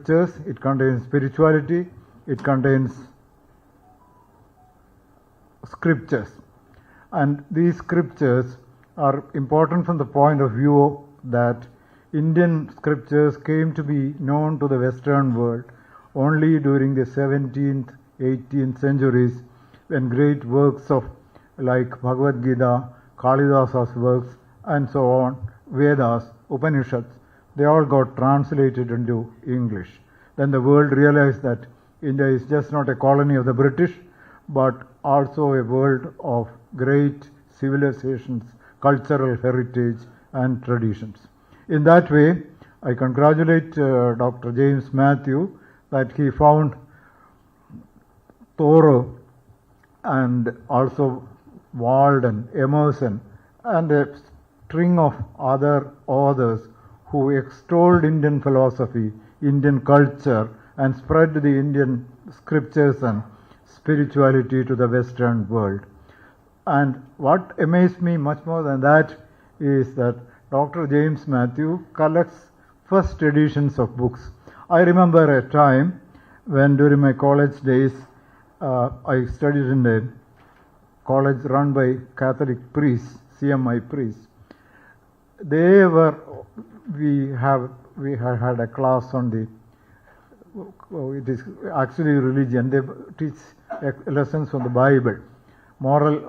it contains spirituality, it contains scriptures. And these scriptures are important from the point of view that Indian scriptures came to be known to the Western world only during the 17th, 18th centuries, when great works of like Bhagavad Gita, Kalidasa's works, and so on, Vedas, Upanishads, they all got translated into English. Then the world realized that India is just not a colony of the British, but also a world of great civilizations, cultural heritage, and traditions. In that way, I congratulate Dr. James Matthew that he found Thoreau and also Walden, Emerson, and a string of other authors who extolled Indian philosophy, Indian culture, and spread the Indian scriptures and spirituality to the Western world. And what amazed me much more than that is that Dr. James Matthew collects first editions of books. I remember a time when during my college days I studied in a college run by Catholic priests, CMI priests. We had a class on it is actually religion. They teach lessons from the Bible.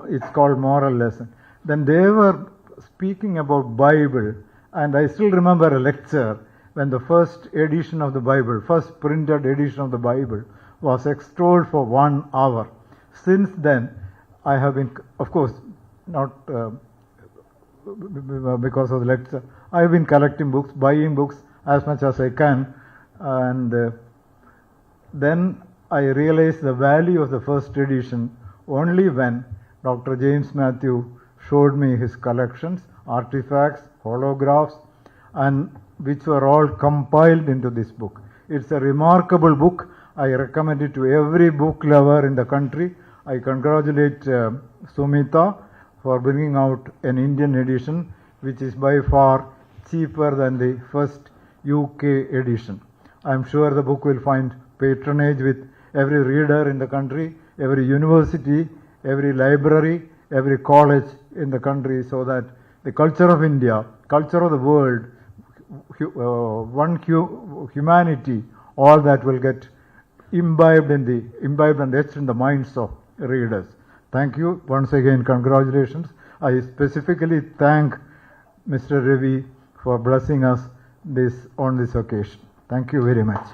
It's called moral lesson. Then they were speaking about Bible, and I still remember a lecture when the first edition of the Bible, first printed edition of the Bible, was extolled for 1 hour. Since then, I have been, of course, not because of the lecture, I have been collecting books, buying books as much as I can, and then I realized the value of the first edition only when Dr. James Matthew showed me his collections, artifacts, holographs, and which were all compiled into this book. It's a remarkable book. I recommend it to every book lover in the country. I congratulate Sumita for bringing out an Indian edition, which is by far cheaper than the first UK edition. I'm sure the book will find patronage with every reader in the country, every university, every library, every college in the country, so that the culture of India, culture of the world, humanity, all that will get imbibed and etched in the minds of readers. Thank you. Once again, congratulations. I specifically thank Mr. Ravi for blessing us on this occasion. Thank you very much.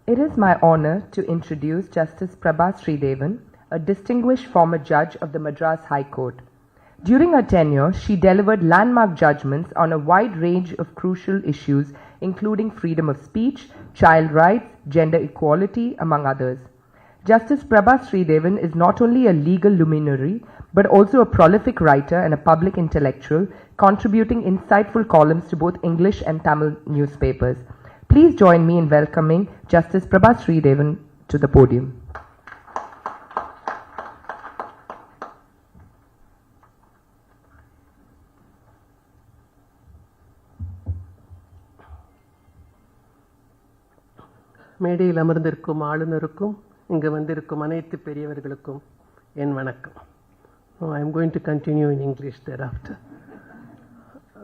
It is my honor to introduce Justice Prabha Sridevan, a distinguished former judge of the Madras High Court. During her tenure, she delivered landmark judgments on a wide range of crucial issues, including freedom of speech, child rights, gender equality, among others. Justice Prabha Sridevan is not only a legal luminary, but also a prolific writer and a public intellectual, contributing insightful columns to both English and Tamil newspapers. Please join me in welcoming Justice Prabha Sridevan to the podium. மேடையில் அமர்ந்திருக்கும் ஆளுநருக்கும் இங்கு வந்திருக்கும் அனைத்து பெரியவர்களுக்கும் என் வணக்கம். I am going to continue in English thereafter.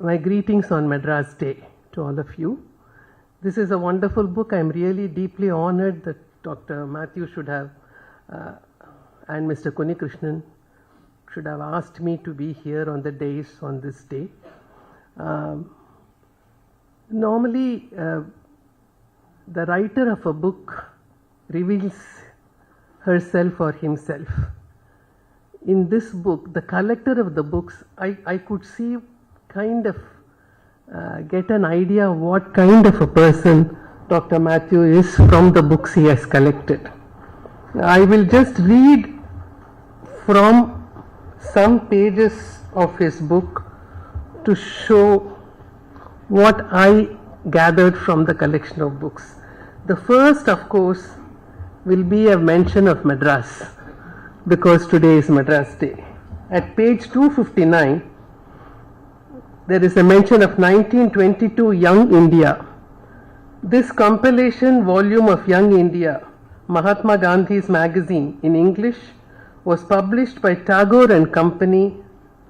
My greetings on Madras Day to all of you. This is a wonderful book. I am really deeply honored that Dr. Matthew should have and Mr. Kunnikrishnan should have asked me to be here on the days on this day. Normally, the writer of a book reveals herself or himself. In this book, the collector of the books, I could see kind of get an idea of what kind of a person Dr. Matthew is from the books he has collected. I will just read from some pages of his book to show what I gathered from the collection of books. The first, of course, will be a mention of Madras, because today is Madras Day. At page 259, there is a mention of 1922 Young India. This compilation volume of Young India, Mahatma Gandhi's magazine in English, was published by Tagore and Company,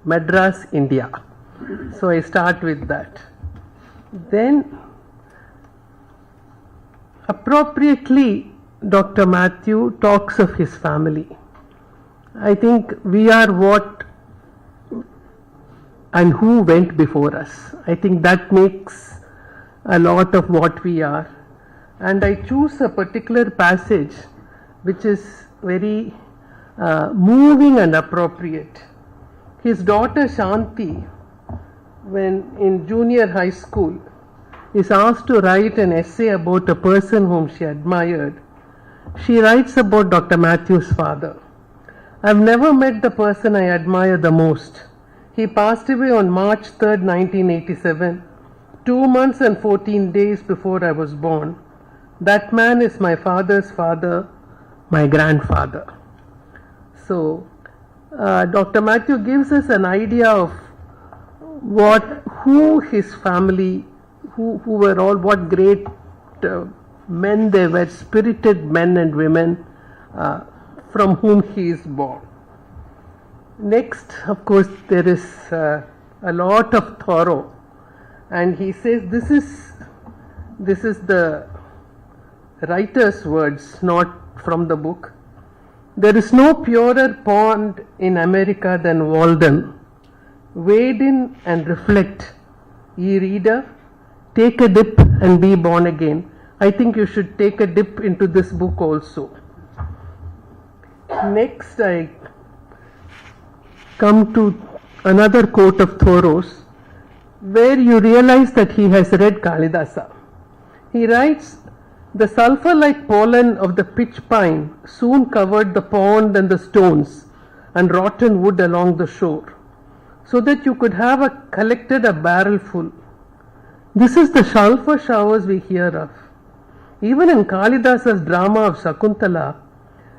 Madras, India. So I start with that. Then, appropriately, Dr. Matthew talks of his family. I think we are what and who went before us. I think that makes a lot of what we are. And I choose a particular passage which is very moving and appropriate. His daughter Shanti, when in junior high school, is asked to write an essay about a person whom she admired. She writes about Dr. Matthew's father. I've never met the person I admire the most. He passed away on March 3rd, 1987, 2 months and 14 days before I was born. That man is my father's father, my grandfather. So, Dr. Matthew gives us an idea of who his family, who were all, what great men they were, spirited men and women from whom he is born. Next, of course, there is a lot of Thoreau, and he says this is the writer's words, not from the book. There is no purer pond in America than Walden. Wade in and reflect, ye reader, take a dip and be born again. I think you should take a dip into this book also. Next, I come to another quote of Thoreau's, where you realize that he has read Kalidasa. He writes, the sulphur-like pollen of the pitch pine soon covered the pond and the stones and rotten wood along the shore, so that you could have collected a barrel full. This is the sulphur showers we hear of. Even in Kalidasa's drama of Shakuntala,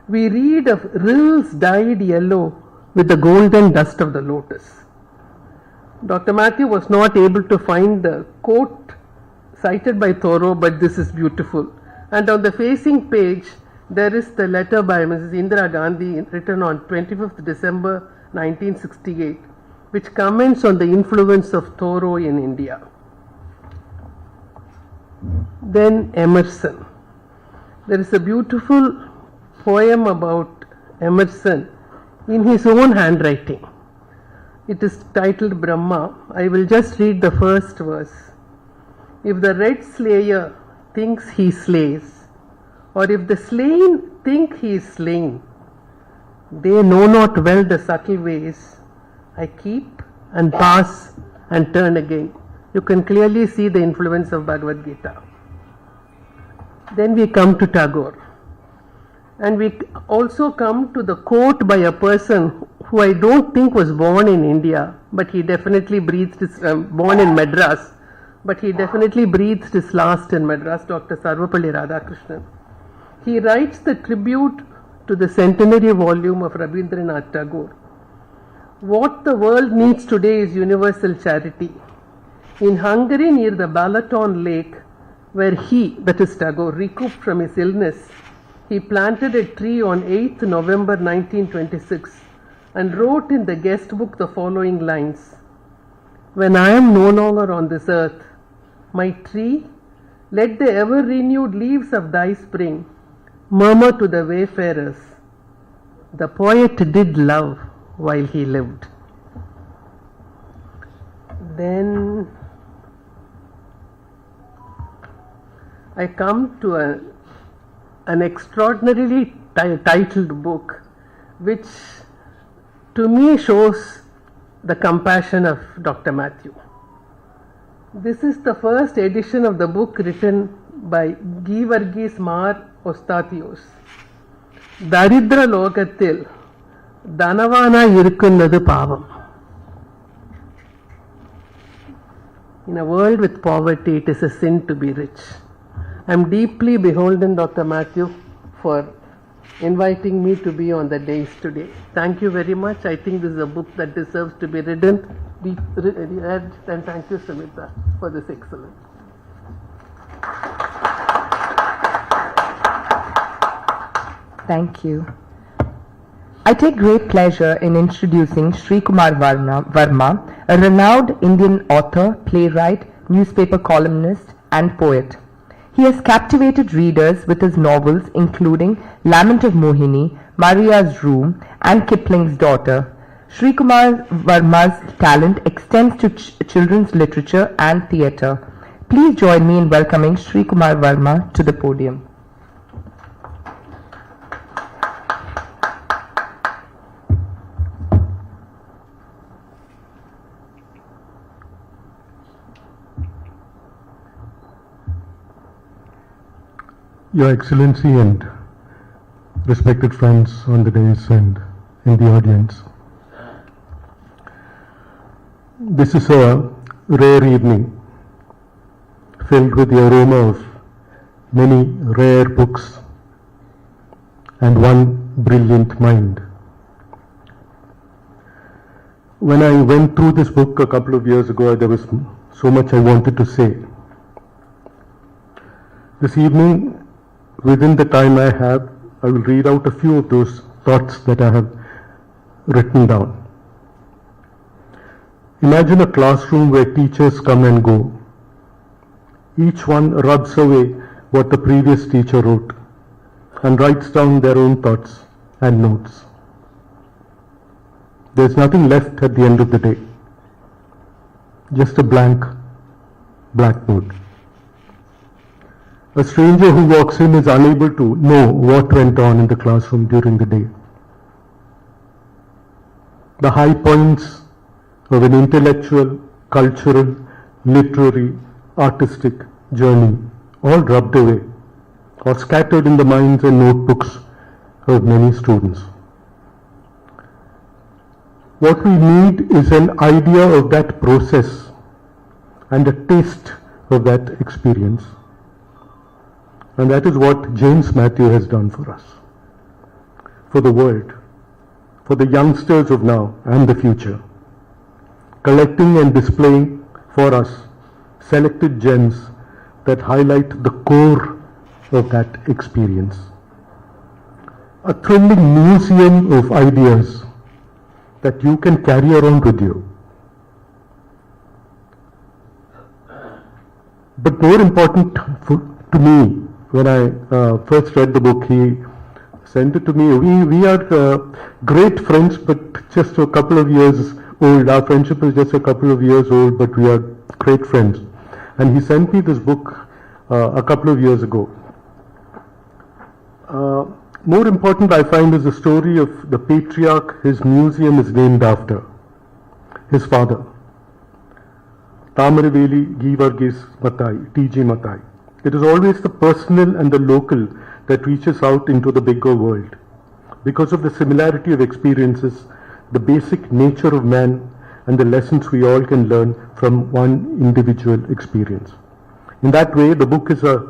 we read of rills dyed yellow with the golden dust of the lotus. Dr. Matthew was not able to find the quote cited by Thoreau, but this is beautiful. And on the facing page, there is the letter by Mrs. Indira Gandhi written on 25th December 1968, which comments on the influence of Thoreau in India. Then Emerson. There is a beautiful poem about Emerson in his own handwriting. It is titled Brahma. I will just read the first verse. If the red slayer thinks he slays, or if the slain think he is slain, they know not well the subtle ways. I keep and pass and turn again. You can clearly see the influence of Bhagavad Gita. Then we come to Tagore. And we also come to the quote by a person who I don't think was born in India, but he definitely breathed his, born in Madras, but he definitely breathed his last in Madras, Dr. Sarvapalli Radhakrishnan. He writes the tribute to the centenary volume of Rabindranath Tagore. What the world needs today is universal charity. In Hungary, near the Balaton lake, where he, that is Tagore, recouped from his illness, he planted a tree on 8th November 1926 and wrote in the guest book the following lines. When I am no longer on this earth, my tree, let the ever renewed leaves of thy spring murmur to the wayfarers. The poet did love while he lived. Then I come to an extraordinarily titled book, which to me shows the compassion of Dr. Matthew. This is the first edition of the book written by Geevarghese Mar Ostatios. Daridra Lokathil Dhanavana Irukkunnathu Pavam. In a world with poverty, it is a sin to be rich. I am deeply beholden, Dr. Matthew, for inviting me to be on the days today. Thank you very much. I think this is a book that deserves to be written And thank you, Sumita, for this excellence. Thank you. I take great pleasure in introducing Sri Kumar Varma, a renowned Indian author, playwright, newspaper columnist, and poet. He has captivated readers with his novels including Lament of Mohini, Maria's Room, and Kipling's Daughter. Sri Kumar Varma's talent extends to children's literature and theatre. Please join me in welcoming Sri Kumar Varma to the podium. Your Excellency and respected friends on the dais and in the audience. This is a rare evening filled with the aroma of many rare books and one brilliant mind. When I went through this book a couple of years ago, there was so much I wanted to say. This evening, within the time I have, I will read out a few of those thoughts that I have written down. Imagine a classroom where teachers come and go. Each one rubs away what the previous teacher wrote and writes down their own thoughts and notes. There's nothing left at the end of the day. Just a blank blackboard. A stranger who walks in is unable to know what went on in the classroom during the day. The high points of an intellectual, cultural, literary, artistic journey all rubbed away or scattered in the minds and notebooks of many students. What we need is an idea of that process and a taste of that experience. And that is what James Matthew has done for us, for the world, for the youngsters of now and the future, collecting and displaying for us selected gems that highlight the core of that experience. A thrilling museum of ideas that you can carry around with you. But more important to me, when I first read the book, he sent it to me. We are great friends, but just a couple of years old. Our friendship is just a couple of years old, but we are great friends. And he sent me this book a couple of years ago. More important, I find, is the story of the patriarch his museum is named after, his father, Tamariveli Givargis Matai, T.G. Matai. It is always the personal and the local that reaches out into the bigger world. Because of the similarity of experiences, the basic nature of man, and the lessons we all can learn from one individual experience. In that way, the book is a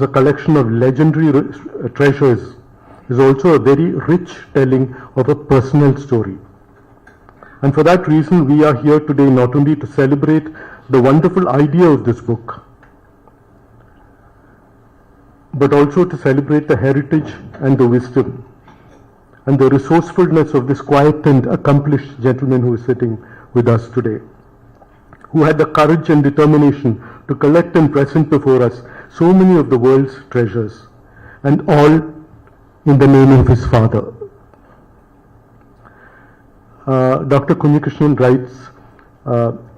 collection of legendary treasures, is also a very rich telling of a personal story. And for that reason, we are here today not only to celebrate the wonderful idea of this book, but also to celebrate the heritage and the wisdom and the resourcefulness of this quiet and accomplished gentleman who is sitting with us today, who had the courage and determination to collect and present before us so many of the world's treasures, and all in the name of his father. Dr. Kunyikrishnan writes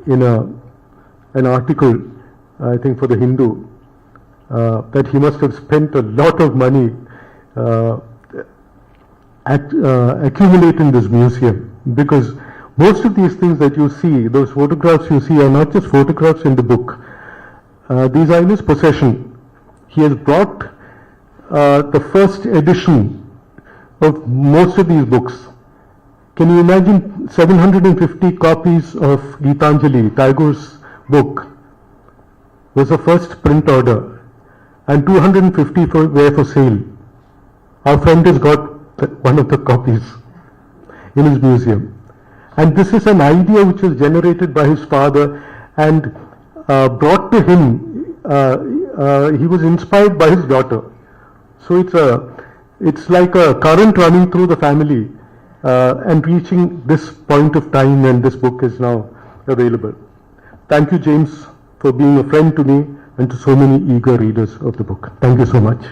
in an article, I think for the Hindu, that he must have spent a lot of money accumulating this museum, because most of these things that you see, those photographs you see, are not just photographs in the book. These are in his possession. He has brought the first edition of most of these books. Can you imagine 750 copies of Gitanjali, Tagore's book, was the first print order, and 250 were for sale. Our friend has got one of the copies in his museum. And this is an idea which was generated by his father and brought to him. He was inspired by his daughter. So it's like a current running through the family and reaching this point of time when this book is now available. Thank you, James, for being a friend to me and to so many eager readers of the book. Thank you so much.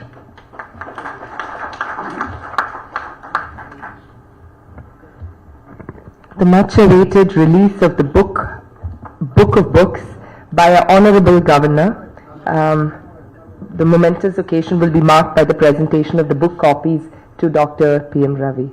The much-awaited release of the Book of Books by our Honorable Governor. The momentous occasion will be marked by the presentation of the book copies to Dr. P.M. Ravi.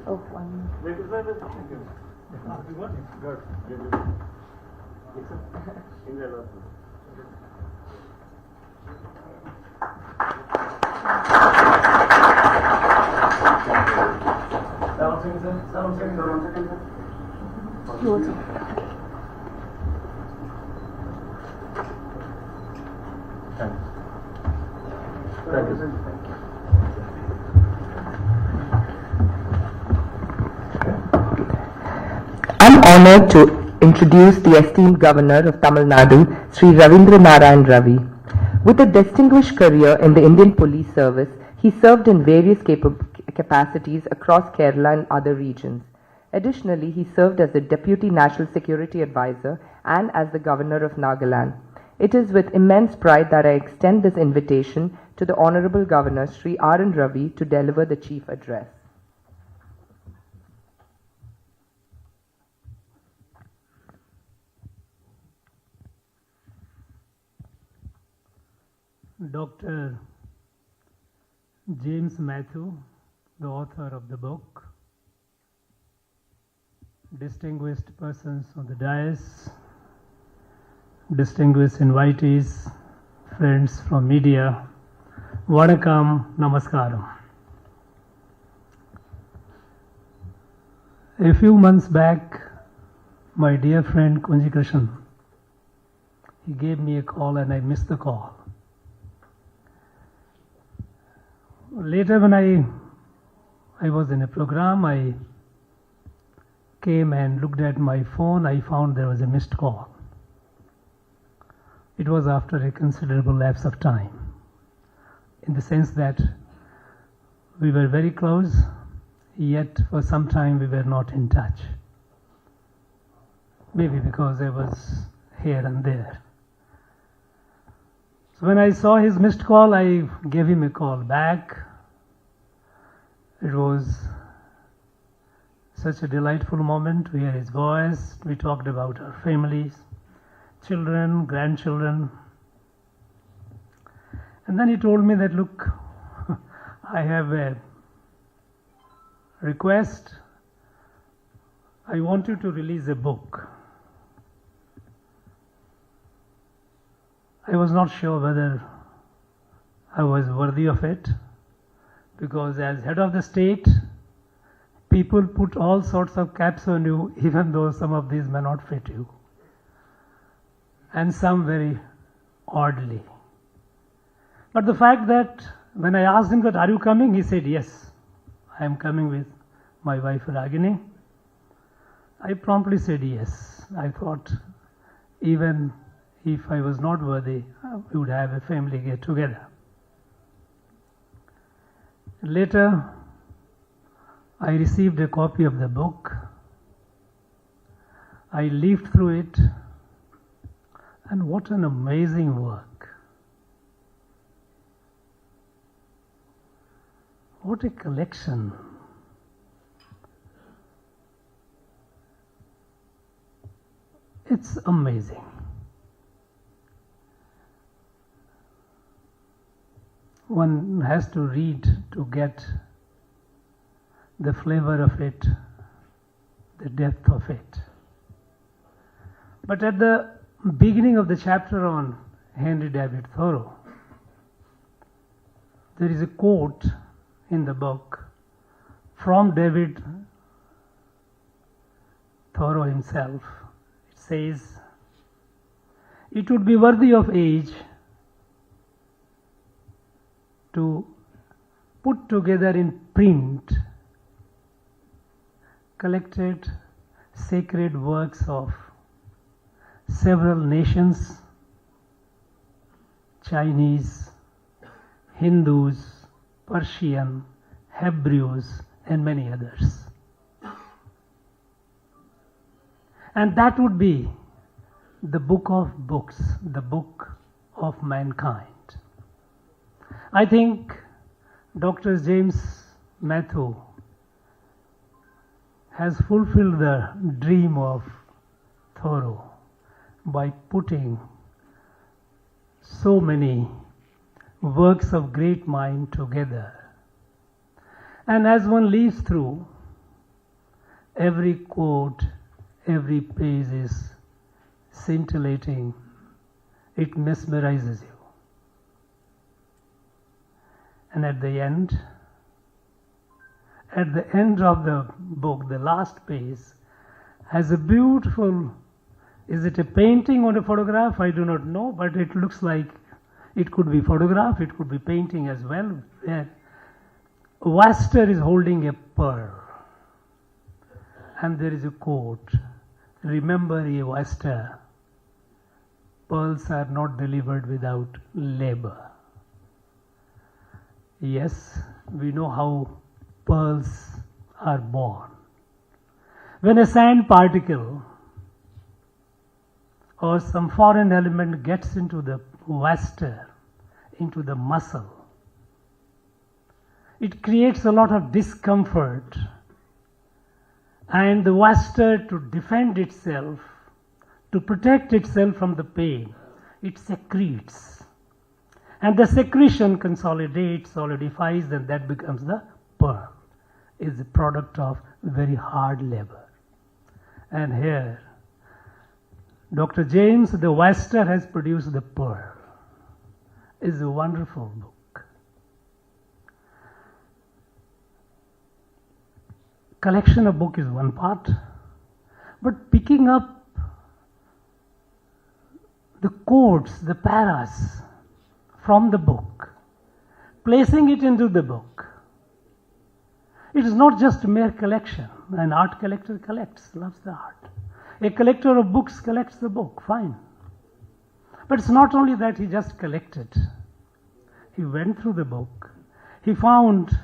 Oh, one. I'm honored to introduce the esteemed Governor of Tamil Nadu, Sri Ravi. With a distinguished career in the Indian Police Service, he served in various capacities across Kerala and other regions. Additionally, he served as the Deputy National Security Advisor and as the Governor of Nagaland. It is with immense pride that I extend this invitation to the Honorable Governor, Sri R.N. Ravi, to deliver the chief address. Dr. James Matthew, the author of the book, distinguished persons on the dais, distinguished invitees, friends from media, Vanakkam, Namaskaram. A few months back, my dear friend Kunji Krishan, he gave me a call and I missed the call. Later when I was in a program, I came and looked at my phone, I found there was a missed call. It was after a considerable lapse of time, in the sense that we were very close, yet for some time we were not in touch. Maybe because I was here and there. So when I saw his missed call, I gave him a call back. It was such a delightful moment to hear his voice. We talked about our families, children, grandchildren. And then he told me that, look, I have a request. I want you to release a book. I was not sure whether I was worthy of it, because as head of the state, people put all sorts of caps on you, even though some of these may not fit you, and some very oddly. But the fact that when I asked him that, are you coming? He said, yes, I am coming with my wife Ragini. I promptly said yes. I thought even if I was not worthy, we would have a family get together. Later, I received a copy of the book. I leafed through it, and what an amazing work. What a collection. It's amazing. one has to read to get the flavor of it, the depth of it. But at the beginning of the chapter on Henry David Thoreau, there is a quote in the book from David Thoreau himself. It says, "It would be worthy of age to put together in print collected sacred works of several nations, Chinese, Hindus, Persian, Hebrews, and many others. And that would be the book of books, the book of mankind." I think Dr. James Matthew has fulfilled the dream of Thoreau by putting so many works of great mind together. And as one leaves through, every quote, every page is scintillating. It mesmerizes you. And at the end of the book, the last page has a beautiful, is it a painting or a photograph? I do not know, but it looks like it could be photograph, it could be painting as well. Waster is holding a pearl. And there is a quote, "Remember, ye Waster, pearls are not delivered without labor." Yes, we know how pearls are born. When a sand particle or some foreign element gets into the waster, into the muscle, it creates a lot of discomfort, and the waster, to defend itself, to protect itself from the pain, it secretes. And the secretion consolidates, solidifies, and that becomes the pearl. It's the product of very hard labor. And here, Dr. James the Waster has produced the pearl. It's a wonderful book. Collection of book is one part, but picking up the quotes, the paras from the book, placing it into the book. It is not just a mere collection. An art collector collects, loves the art. A collector of books collects the book, fine. But it's not only that he just collected. He went through the book. He found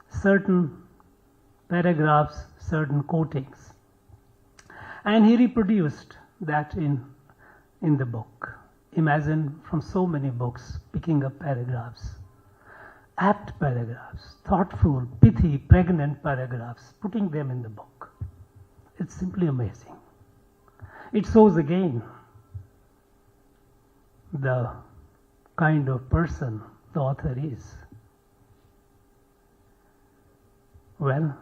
certain paragraphs, certain quotings, and he reproduced that in the book. Imagine from so many books picking up paragraphs, apt paragraphs, thoughtful, pithy, pregnant paragraphs, putting them in the book. It's simply amazing. It shows again the kind of person the author is. Well,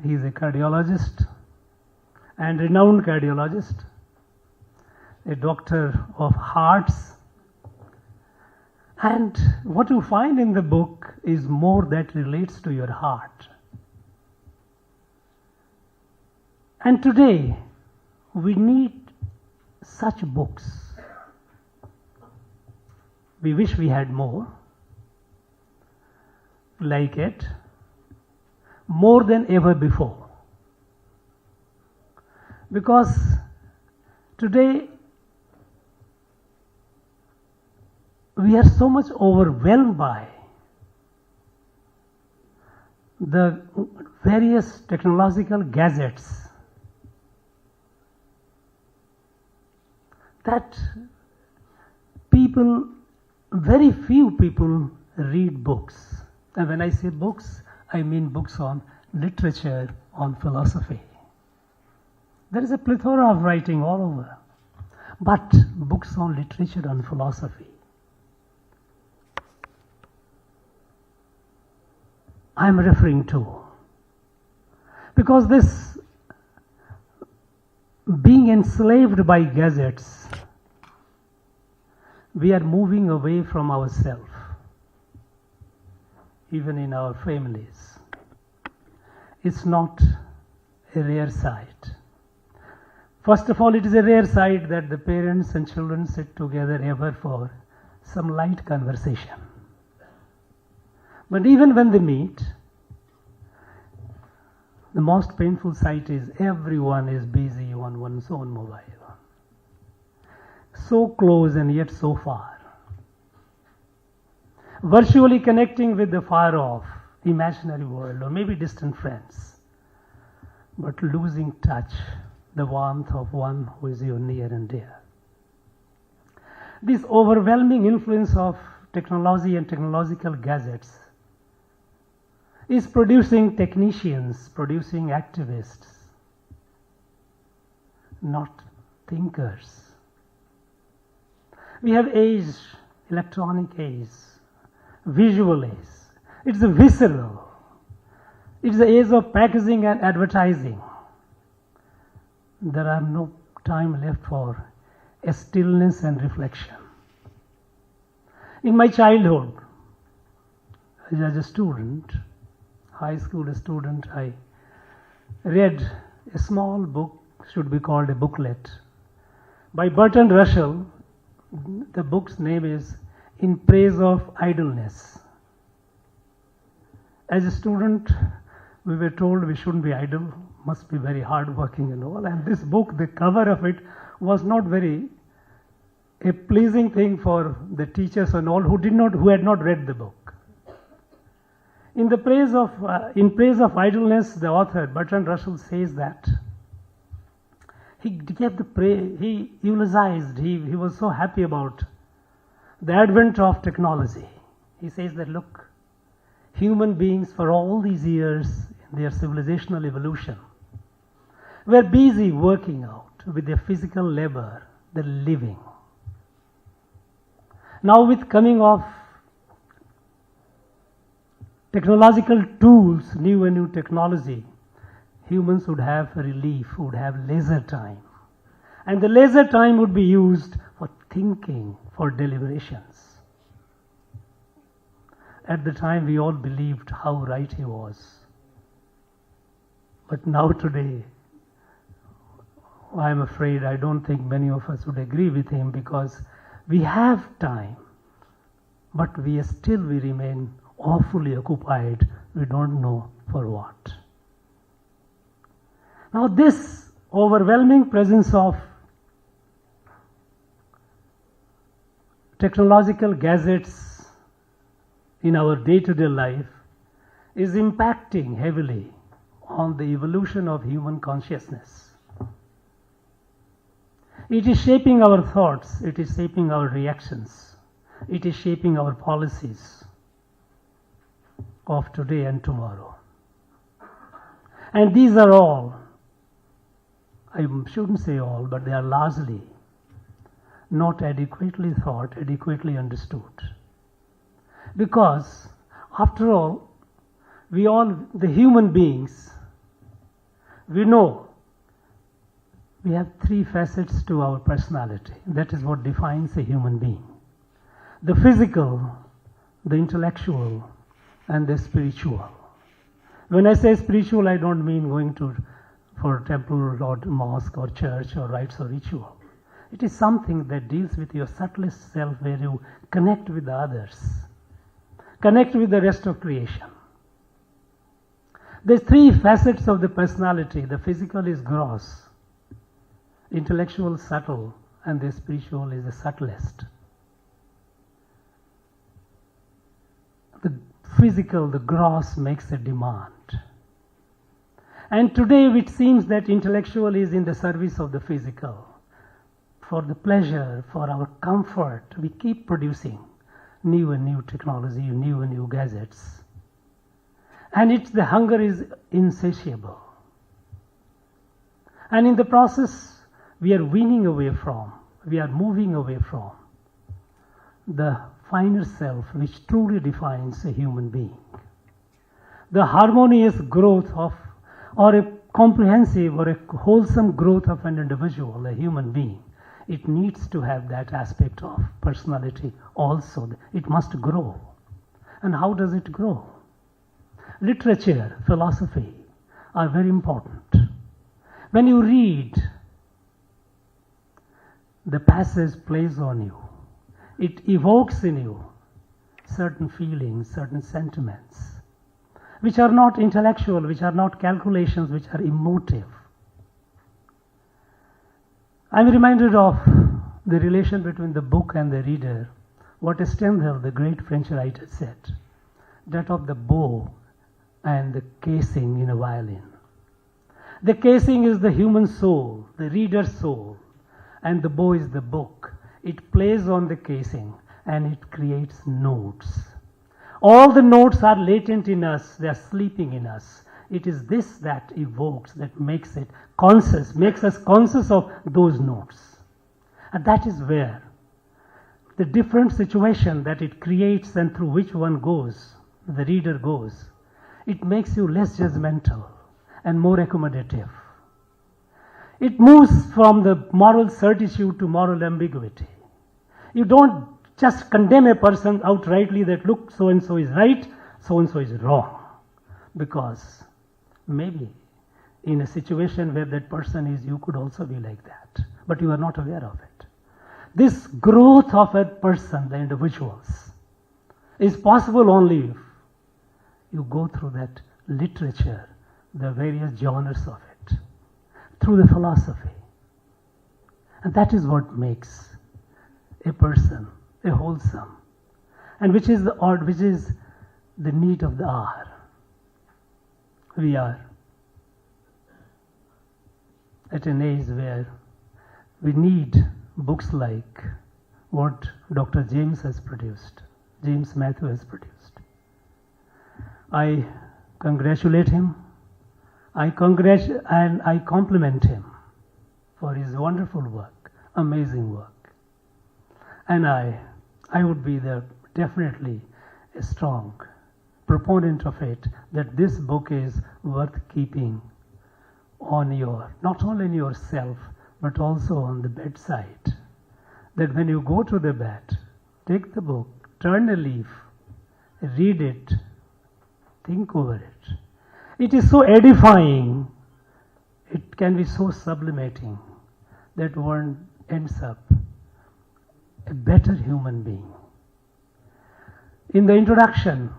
he is a cardiologist and renowned cardiologist, a doctor of hearts. And what you find in the book is more that relates to your heart. And today, we need such books. We wish we had more like it, more than ever before. Because today, we are so much overwhelmed by the various technological gadgets that people, very few people read books. And when I say books, I mean books on literature, on philosophy. There is a plethora of writing all over, but books on literature and philosophy. I'm referring to. Because this being enslaved by gadgets, we are moving away from ourselves, even in our families. It's not a rare sight. First of all, it is a rare sight that the parents and children sit together ever for some light conversation. But even when they meet, the most painful sight is everyone is busy on one's own mobile. So close and yet so far. Virtually connecting with the far off, imaginary world or maybe distant friends, but losing touch, the warmth of one who is your near and dear. This overwhelming influence of technology and technological gadgets is producing technicians, producing activists, not thinkers. We have age, electronic age, visual age. It's a visceral. It's the age of packaging and advertising. There are no time left for a stillness and reflection. In my childhood, as a student, high school student, I read a small book, should be called a booklet, by Bertrand Russell. The book's name is In Praise of Idleness. As a student, we were told we shouldn't be idle, must be very hardworking and all. And this book, the cover of it, was not very a pleasing thing for the teachers and all who had not read the book. In praise of idleness, the author Bertrand Russell says that he gave the praise. He eulogized. He was so happy about the advent of technology. He says that, look, human beings for all these years in their civilizational evolution were busy working out with their physical labor, the living. Now with coming of technological tools, new and new technology, humans would have relief, would have leisure time. And the leisure time would be used for thinking, for deliberations. At the time we all believed how right he was. But now today, I'm afraid I don't think many of us would agree with him, because we have time, but we remain awfully occupied. We don't know for what. Now this overwhelming presence of technological gadgets in our day-to-day life is impacting heavily on the evolution of human consciousness. It is shaping our thoughts, it is shaping our reactions, it is shaping our policies of today and tomorrow. And these are all, I shouldn't say all, but they are largely not adequately thought, adequately understood. Because, after all, the human beings, we know we have three facets to our personality. That is what defines a human being. The physical, the intellectual, and the spiritual. When I say spiritual, I don't mean going for temple or mosque or church or rites or ritual. It is something that deals with your subtlest self, where you connect with the others, connect with the rest of creation. There's three facets of the personality. The physical is gross, intellectual subtle, and the spiritual is the subtlest. The physical, the gross, makes a demand. And today it seems that intellectual is in the service of the physical. For the pleasure, for our comfort, we keep producing new and new technology, new and new gadgets. And the hunger is insatiable. And in the process, we are moving away from the finer self which truly defines a human being. the harmonious growth of, or a comprehensive or a wholesome growth of an individual, a human being, it needs to have that aspect of personality also. It must grow. And how does it grow? Literature, philosophy are very important. When you read, the passage plays on you. It evokes in you certain feelings, certain sentiments, which are not intellectual, which are not calculations, which are emotive. I'm reminded of the relation between the book and the reader. What Stendhal, the great French writer, said, that of the bow and the casing in a violin. The casing is the human soul, the reader's soul, and the bow is the book. It plays on the casing and it creates notes. All the notes are latent in us, they are sleeping in us. It is this that evokes, that makes it conscious, makes us conscious of those notes. And that is where the different situation that it creates and through which one goes, the reader goes, it makes you less judgmental and more accommodative. It moves from the moral certitude to moral ambiguity. You don't just condemn a person outrightly that, look, so and so is right, so and so is wrong. Because maybe in a situation where that person is, you could also be like that, but you are not aware of it. This growth of a person, the individuals, is possible only if you go through that literature, the various genres of it, through the philosophy. And that is what makes a person a wholesome, and which is the need of the hour. We are at an age where we need books like what Dr. James has produced, James Matthew has produced. I congratulate him, and I compliment him for his wonderful work, amazing work. And I would be definitely a strong proponent of it, that this book is worth keeping on not only in yourself, but also on the bedside. That when you go to the bed, take the book, turn a leaf, read it, think over it. It is so edifying, it can be so sublimating that one ends up a better human being. In the introduction,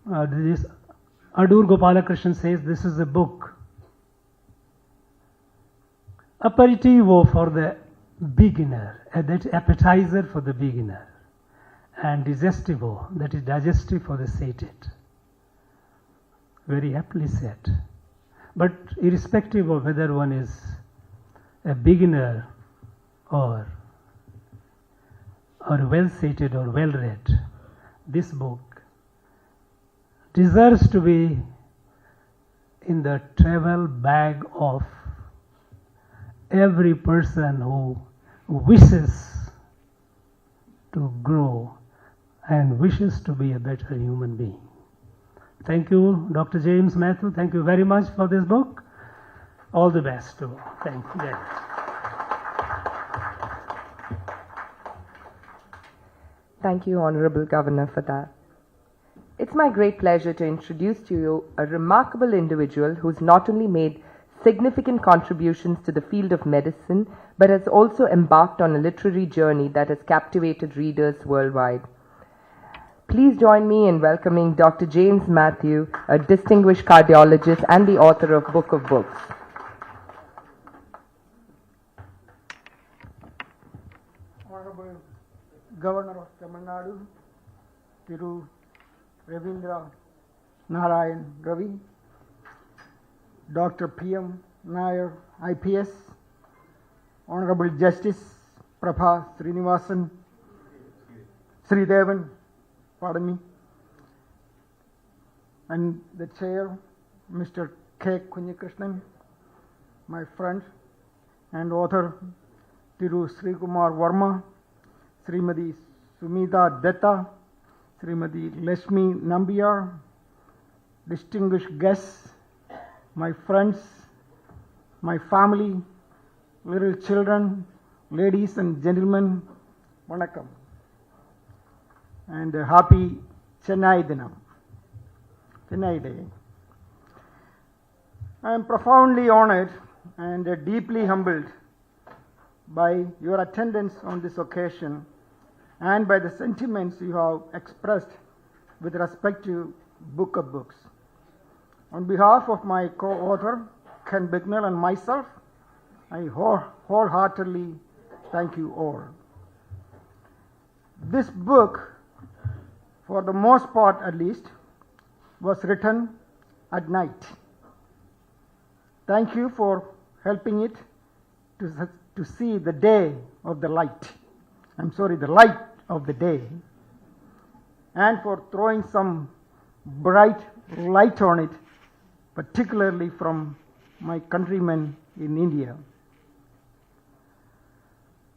this Adur Gopalakrishnan says this is a book, aperitivo for the beginner, that appetizer for the beginner, and digestivo, that is digestive for the sated. Very aptly said. But irrespective of whether one is a beginner or well-sated or well-read, this book deserves to be in the travel bag of every person who wishes to grow and wishes to be a better human being. Thank you, Dr. James Matthew. Thank you very much for this book. All the best to you. Thank you. Thank you, Honorable Governor, for that. It's my great pleasure to introduce to you a remarkable individual who's not only made significant contributions to the field of medicine, but has also embarked on a literary journey that has captivated readers worldwide. Please join me in welcoming Dr. James Matthew, a distinguished cardiologist and the author of Book of Books. Honorable Governor of Tamil Nadu, Thiru Ravindra Narayan Ravi, Dr. P.M. Nair, IPS, Honorable Justice Prabha Srinivasan, Sridevan, pardon me, and the chair, Mr. K. Kunyikrishnan, my friend and author, Thiru Sri Kumar Verma, Srimati Sumita Detta, Srimati Lashmi Nambiar, distinguished guests, my friends, my family, little children, ladies and gentlemen, Vanakkam, and a happy Chennai Dinam, Chennai Day. I am profoundly honored and deeply humbled by your attendance on this occasion and by the sentiments you have expressed with respect to Book of Books. On behalf of my co-author, Ken Bicknell, and myself, I wholeheartedly thank you all. This book, for the most part at least, was written at night. Thank you for helping it to see the day of the light. The light of the day. And for throwing some bright light on it, particularly from my countrymen in India.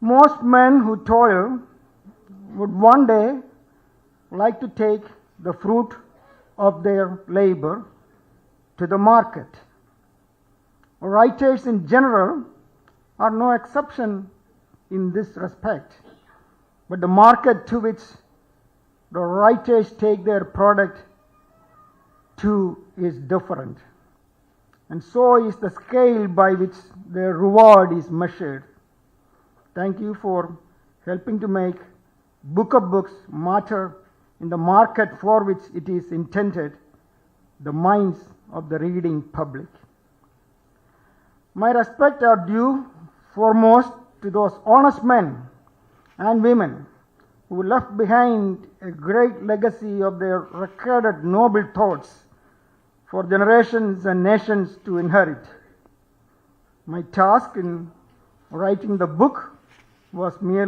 Most men who toil would one day like to take the fruit of their labor to the market. Writers in general are no exception in this respect, but the market to which the writers take their product to is different, and so is the scale by which their reward is measured. Thank you for helping to make Book of Books matter in the market for which it is intended, the minds of the reading public. My respect are due foremost to those honest men and women who left behind a great legacy of their recorded noble thoughts for generations and nations to inherit. My task in writing the book was merely